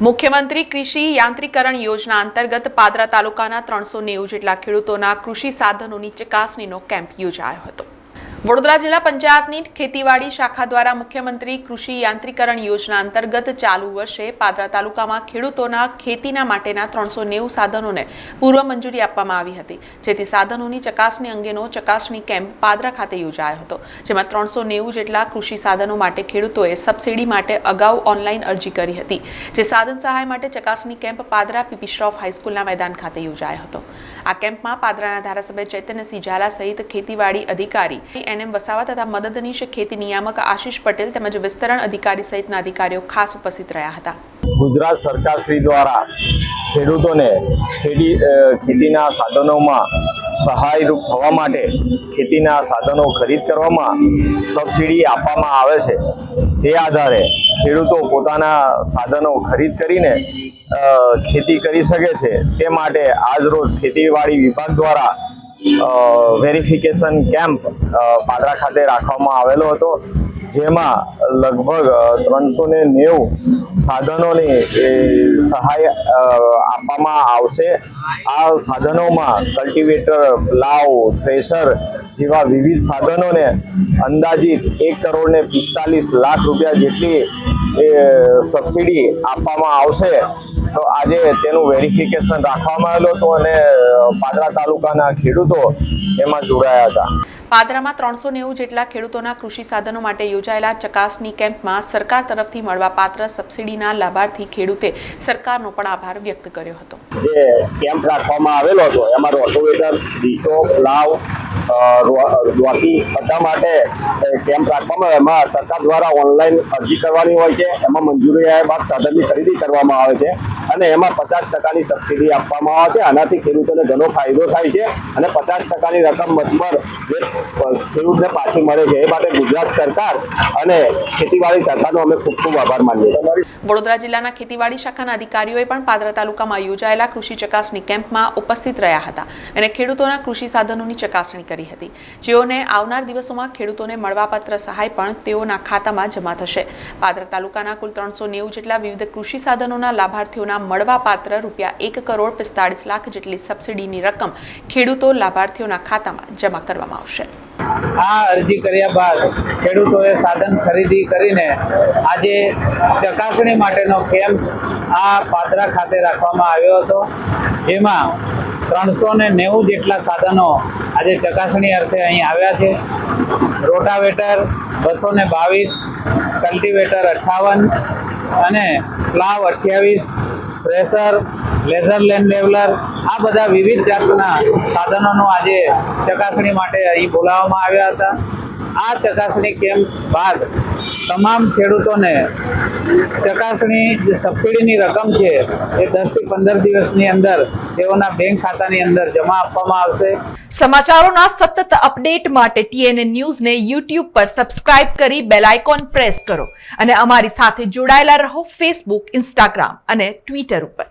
મુખ્યમંત્રી કૃષિ યાંત્રીકરણ યોજના અંતર્ગત પાદરા તાલુકાના 390 જેટલા ખેડૂતોના કૃષિ સાધનોની ચકાસણીનો કેમ્પ યોજાયો હતો। વડોદરા જિલ્લા પંચાયતની ખેતીવાડી શાખા દ્વારા મુખ્યમંત્રી કૃષિ યાંત્રીકરણ યોજના અંતર્ગત ચાલુ વર્ષે પાદરા તાલુકામાં ખેડૂતોના ખેતીના માટેના 390 સાધનોને પૂર્વ મંજૂરી આપવામાં આવી હતી, જેથી સાધનોની ચકાસણી અંગેનો ચકાસણી કેમ્પ પાદરા ખાતે યોજાયો હતો, જેમાં 390 જેટલા કૃષિ સાધનો માટે ખેડૂતોએ સબસિડી માટે અગાઉ ઓનલાઈન અરજી કરી હતી, જે સાધન સહાય માટે ચકાસણી કેમ્પ પાદરા પીપી શ્રોફ હાઈસ્કૂલના મેદાન ખાતે યોજાયો હતો। આ કેમ્પમાં પાદરાના ધારાસભ્ય ચૈતન્યસિંહ ઝાલા સહિત ખેતીવાડી અધિકારી એનએમ વસાવા તથા મદદનીશ ખેતી નિયામક આશિષ પટેલ તેમજ વિસ્તરણ અધિકારી સહિતના અધિકારીઓ ખાસ ઉપસ્થિત રહ્યા હતા। ગુજરાત સરકાર શ્રી દ્વારા ખેડૂતોને ખેતીના સાધનોમાં સહાયરૂપ થવા માટે ખેતીના સાધનો ખરીદ કરવામાં સબસિડી આપવામાં આવે છે। તે આધારે ખેડૂતો પોતાના સાધનો ખરીદ કરીને ખેતી કરી શકે છે। તે માટે આજરોજ ખેતીવાડી વિભાગ દ્વારા વેરિફિકેશન કેમ્પ પાદરા ખાતે રાખવામાં આવેલો હતો, જેમાં લગભગ 390 સાધનોની સહાય આપવામાં આવશે। આ સાધનોમાં કલ્ટિવેટર, પ્લાવ, થ્રેશર જેવા વિવિધ સાધનોને અંદાજિત 1,45 લાખ રૂપિયા જેટલી સબસિડી આપવામાં આવશે। તો આજે તેનું વેરિફિકેશન રાખવામાં આવેલું હતું અને પાદરા તાલુકાના ખેડૂતો એમાં જોડાયા હતા। પાદરામાં 390 જેટલા ખેડૂતોના કૃષિ સાધનો માટે યોજાયેલા ચકાસણી કેમ્પમાં સરકાર તરફથી મળવાપાત્ર સબસિડીના લાભાર્થી ખેડૂતે સરકારનો પણ આભાર વ્યક્ત કર્યો હતો। જે કેમ્પ રાખવામાં આવેલો હતો એમાં રોટોવેટર, ડીશો, પ્લાવ, ડોકી બધા માટે કેમ્પ રાખવામાં એમાં સરકાર દ્વારા ઓનલાઈન અરજી કરવાની હોય છે। એમાં મંજૂરી આવ્યા બાદ સાધનની ખરીદી કરવામાં આવે છે અને એમાં 50%ની સબસિડી આપવામાં આવે છે। આનાથી ખેડૂતોને ઘણો ફાયદો થાય છે અને 50%ની રકમ મતબર ખેડૂતને પાછી મળે છે। એ માટે ગુજરાત સરકાર અને ખેતીવાડી શાખાનો અમે ખૂબ ખૂબ આભાર માનીએ છીએ। વડોદરા જિલ્લાના ખેતીવાડી શાખાના અધિકારીઓએ પણ પાદરા તાલુકામાં યોજાયેલા કૃષિ ચકાસણી કેમ્પમાં ઉપસ્થિત રહ્યા હતા અને ખેડૂતોના કૃષિ સાધનોની ચકાસણી કરી હતી, જેઓને આવનાર દિવસોમાં ખેડૂતોને મળવાપાત્ર સહાય પણ તેઓના ખાતામાં જમા થશે। પાદરા તાલુકાના કુલ 390 જેટલા વિવિધ કૃષિ સાધનોના લાભાર્થીઓના મળવાપાત્ર ₹1,45 લાખ જેટલી સબસિડીની રકમ ખેડૂતો લાભાર્થીઓના ખાતામાં જમા કરવામાં આવશે। આ અરજી કર્યા બાદ ખેડૂતોએ સાધન ખરીદી કરીને આજે ચકાસણી માટેનો કેમ્પ આ પાદરા ખાતે રાખવામાં આવ્યો હતો, જેમાં 390 જેટલા સાધનો આજે ચકાસણી અર્થે અહીં આવ્યા છે। રોટાવેટર 222, કલ્ટિવેટર 58 અને plough 28, thresher, laser land leveller આ બધા વિવિધ જાતના સાધનોનો આજે ચકાસણી માટે અહીં બોલાવવામાં આવ્યા હતા। આ ચકાસણી કેમ્પ બાદ તમામ ખેડૂતોને ચકાસણી સબસિડીની રકમ છે એ 10 થી 15 દિવસની અંદર તેઓના બેંક ખાતાની અંદર જમા આપવામાં આવશે। સમાચારોના સતત અપડેટ માટે TNN ન્યૂઝને YouTube પર સબસ્ક્રાઇબ કરી બેલ આઇકોન પ્રેસ કરો અને અમારી સાથે જોડાયેલા રહો Facebook, Instagram અને Twitter ઉપર।